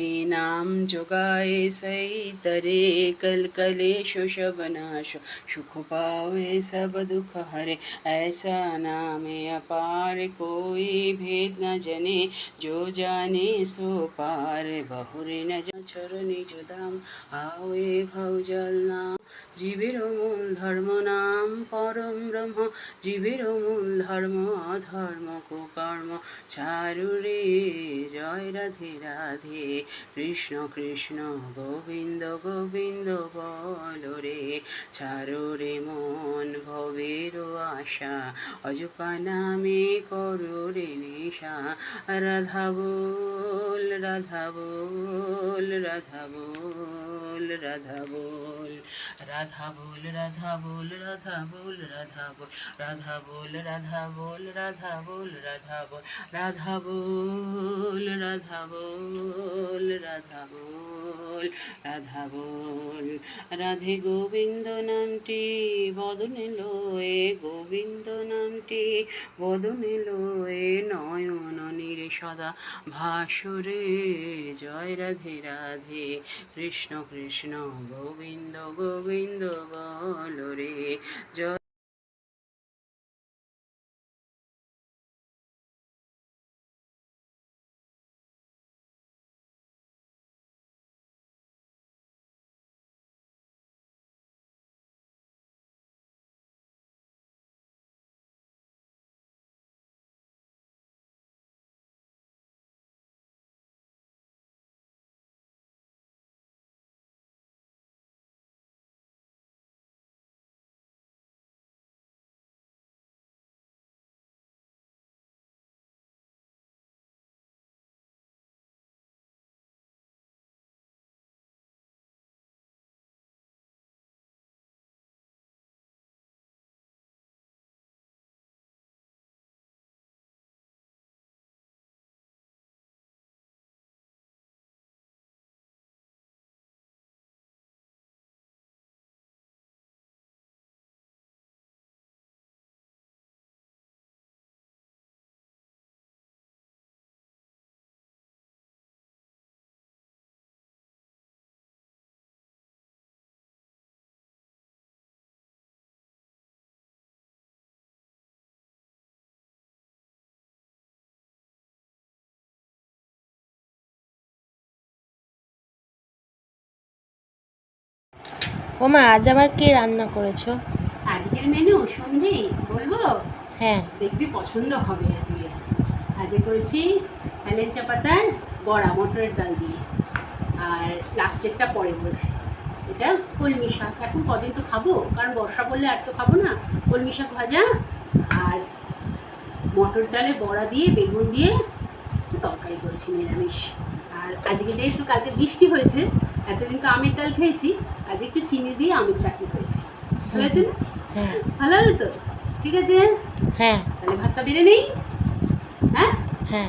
में नाम जोगाए सही तरे कल कलेश सब नाश सुख पावे सब दुख हरे ऐसा नाम अपार कोई भेद न जने जो जाने सो पार बहुरे न छर निज धाम आवे भौजल नाम জীবের মূল ধর্ম নাম পরম ব্রহ্ম জীবের মূল ধর্ম অধর্ম কুকর্ম চারু রে জয় রাধে রাধে কৃষ্ণ কৃষ্ণ গোবিন্দ গোবিন্দ বল রে চারু রে মন ভবের আশা অজপা নামে করো রে নেশা রাধা বল রাধা বল রাধা বল রাধা বল রাধা বল রাধা বল রাধা বল রাধা বল রাধা বল রাধা বল রাধা বল রাধা বল রাধা বল রাধা বল রাধা বল রাধা বল রাধে গোবিন্দ নামটি বদনে লয়ে গোবিন্দ নামটি বদনে লয়ে নয়ন নীরে সদা ভাসরে জয় রাধে রাধে কৃষ্ণ কৃষ্ণ গোবিন্দ গোবিন্দ বল রে জয়। ওমা আজ আবার কি রান্না করেছো? আজকের মেনু শুনবি বলবো? হ্যাঁ, দেখবি পছন্দ হবে। আজকে করেছি হেলেঞ্চা পাতার বড়া মটরের ডাল দিয়ে, আর লাস্টেরটা পরে বলছে এটা কলমি শাক। এখন কদিন তো খাবো, কারণ বর্ষা পড়লে আর তো খাবো না। কলমি শাক ভাজা আর মটর ডালে বড়া দিয়ে বেগুন দিয়ে তরকারি করেছি নিরামিষ। আর আজকে যেহেতু কালকে বৃষ্টি হয়েছে, এতদিন তো আমের ডাল খেয়েছি, আজ একটু চিনি দিয়ে আমের চাটনি করেছি। হয়েছে না? হ্যাঁ, ভালো হবে তো? ঠিক আছে, হ্যাঁ, তাহলে ভাতটা বেড়ে নেই। হ্যাঁ হ্যাঁ।